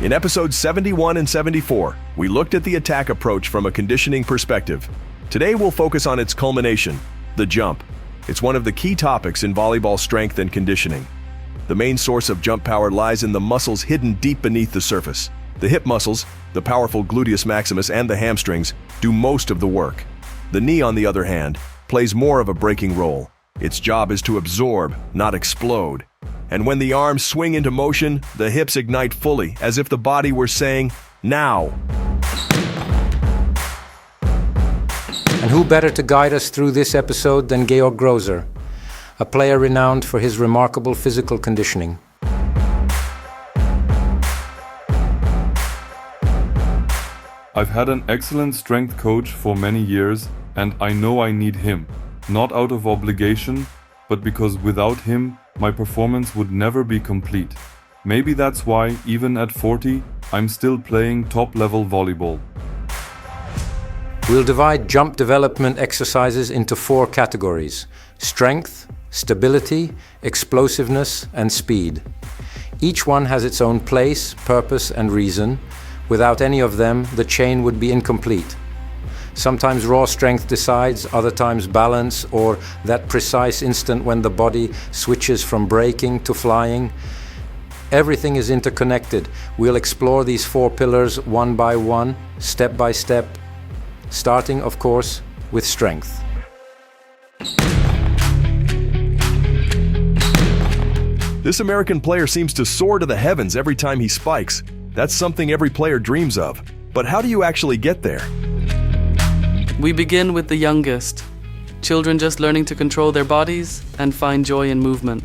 In episodes 71 and 74, we looked at the attack approach from a conditioning perspective. Today we'll focus on its culmination, the jump. It's one of the key topics in volleyball strength and conditioning. The main source of jump power lies in the muscles hidden deep beneath the surface. The hip muscles, the powerful gluteus maximus, and the hamstrings do most of the work. The knee, on the other hand, plays more of a braking role. Its job is to absorb, not explode. And when the arms swing into motion, the hips ignite fully, as if the body were saying, "Now!" And who better to guide us through this episode than Georg Grozer, a player renowned for his remarkable physical conditioning. I've had an excellent strength coach for many years, and I know I need him, not out of obligation, but because without him, my performance would never be complete. Maybe that's why, even at 40, I'm still playing top-level volleyball. We'll divide jump development exercises into 4 categories: strength, stability, explosiveness, and speed. Each one has its own place, purpose, and reason. Without any of them, the chain would be incomplete. Sometimes raw strength decides, other times balance, or that precise instant when the body switches from braking to flying. Everything is interconnected. We'll explore these 4 pillars one by one, step by step, starting, of course, with strength. This American player seems to soar to the heavens every time he spikes. That's something every player dreams of. But how do you actually get there? We begin with the youngest, children just learning to control their bodies and find joy in movement.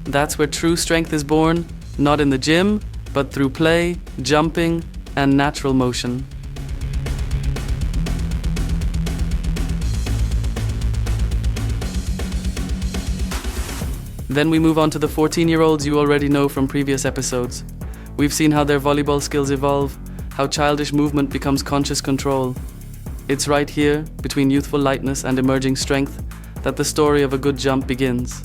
That's where true strength is born, not in the gym, but through play, jumping, and natural motion. Then we move on to the 14-year-olds you already know from previous episodes. We've seen how their volleyball skills evolve, how childish movement becomes conscious control. It's right here, between youthful lightness and emerging strength, that the story of a good jump begins.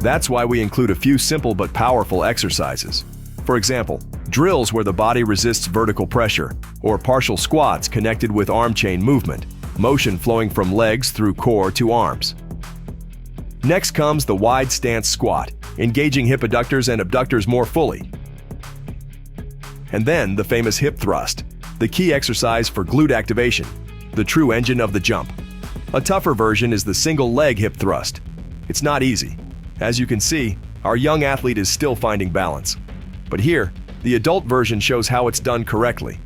That's why we include a few simple but powerful exercises. For example, drills where the body resists vertical pressure, or partial squats connected with arm chain movement, motion flowing from legs through core to arms. Next comes the wide stance squat, engaging hip adductors and abductors more fully. And then the famous hip thrust, the key exercise for glute activation, the true engine of the jump. A tougher version is the single leg hip thrust. It's not easy. As you can see, our young athlete is still finding balance. But here, the adult version shows how it's done correctly.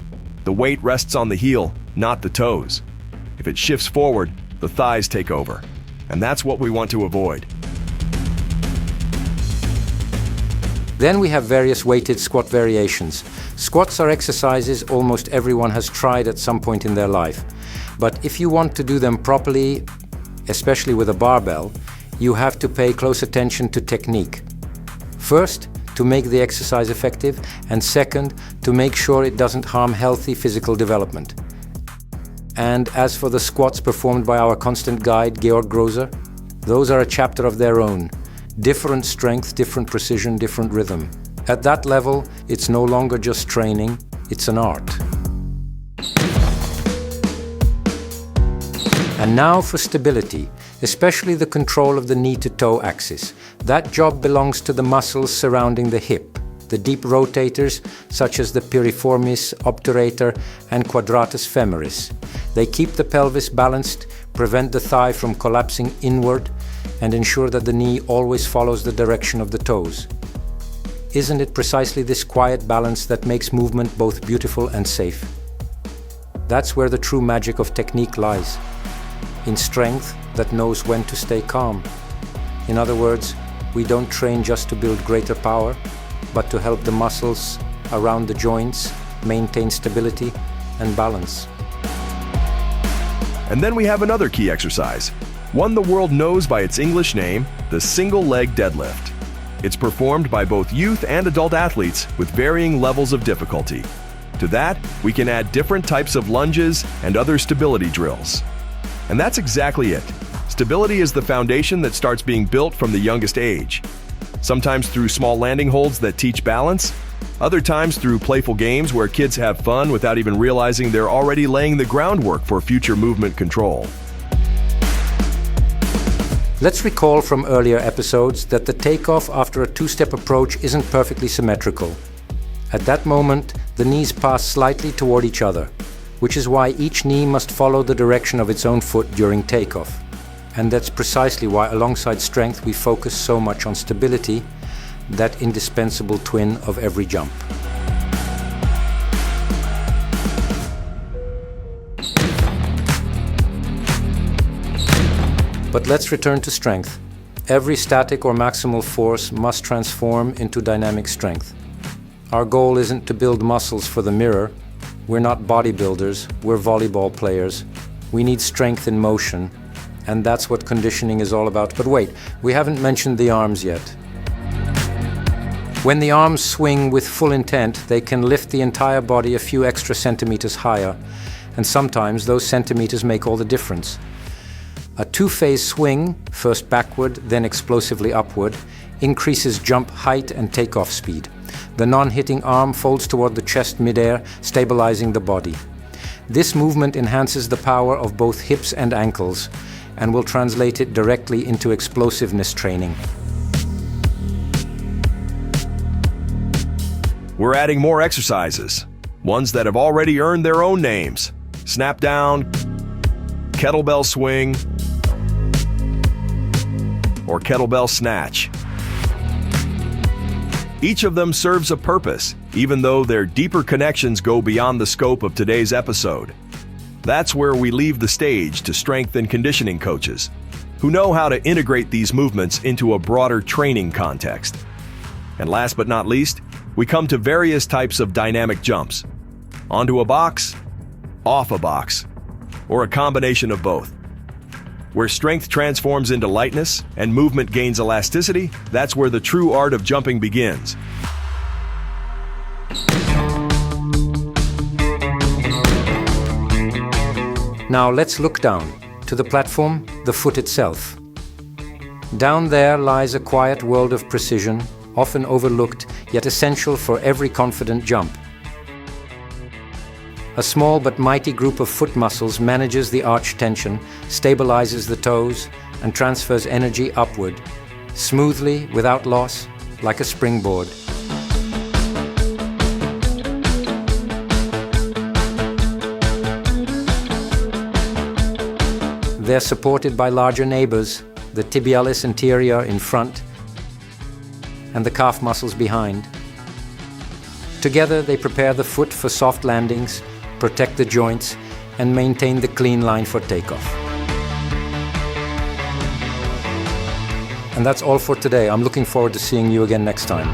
The weight rests on the heel, not the toes. If it shifts forward, the thighs take over. And that's what we want to avoid. Then we have various weighted squat variations. Squats are exercises almost everyone has tried at some point in their life. But if you want to do them properly, especially with a barbell, you have to pay close attention to technique. First, to make the exercise effective, and second, to make sure it doesn't harm healthy physical development. And as for the squats performed by our constant guide, Georg Grozer, those are a chapter of their own. Different strength, different precision, different rhythm. At that level, it's no longer just training, it's an art. And now for stability, especially the control of the knee-to-toe axis. That job belongs to the muscles surrounding the hip, the deep rotators such as the piriformis, obturator, and quadratus femoris. They keep the pelvis balanced, prevent the thigh from collapsing inward, and ensure that the knee always follows the direction of the toes. Isn't it precisely this quiet balance that makes movement both beautiful and safe? That's where the true magic of technique lies, in strength that knows when to stay calm. In other words, we don't train just to build greater power, but to help the muscles around the joints maintain stability and balance. And then we have another key exercise, one the world knows by its English name, the single leg deadlift. It's performed by both youth and adult athletes with varying levels of difficulty. To that, we can add different types of lunges and other stability drills. And that's exactly it. Stability is the foundation that starts being built from the youngest age. Sometimes through small landing holds that teach balance, other times through playful games where kids have fun without even realizing they're already laying the groundwork for future movement control. Let's recall from earlier episodes that the takeoff after a two-step approach isn't perfectly symmetrical. At that moment, the knees pass slightly toward each other, which is why each knee must follow the direction of its own foot during takeoff. And that's precisely why, alongside strength, we focus so much on stability, that indispensable twin of every jump. But let's return to strength. Every static or maximal force must transform into dynamic strength. Our goal isn't to build muscles for the mirror. We're not bodybuilders, we're volleyball players. We need strength in motion, and that's what conditioning is all about. But wait, we haven't mentioned the arms yet. When the arms swing with full intent, they can lift the entire body a few extra centimeters higher, and sometimes those centimeters make all the difference. A two-phase swing, first backward, then explosively upward, increases jump height and takeoff speed. The non-hitting arm folds toward the chest midair, stabilizing the body. This movement enhances the power of both hips and ankles, and will translate it directly into explosiveness training. We're adding more exercises, ones that have already earned their own names. Snap down, kettlebell swing, or kettlebell snatch. Each of them serves a purpose, even though their deeper connections go beyond the scope of today's episode. That's where we leave the stage to strength and conditioning coaches, who know how to integrate these movements into a broader training context. And last but not least, we come to various types of dynamic jumps. Onto a box, off a box, or a combination of both. Where strength transforms into lightness and movement gains elasticity, that's where the true art of jumping begins. Now let's look down, to the platform, the foot itself. Down there lies a quiet world of precision, often overlooked, yet essential for every confident jump. A small but mighty group of foot muscles manages the arch tension, stabilizes the toes, and transfers energy upward, smoothly, without loss, like a springboard. They're supported by larger neighbors, the tibialis anterior in front, and the calf muscles behind. Together, they prepare the foot for soft landings, protect the joints, and maintain the clean line for takeoff. And that's all for today. I'm looking forward to seeing you again next time.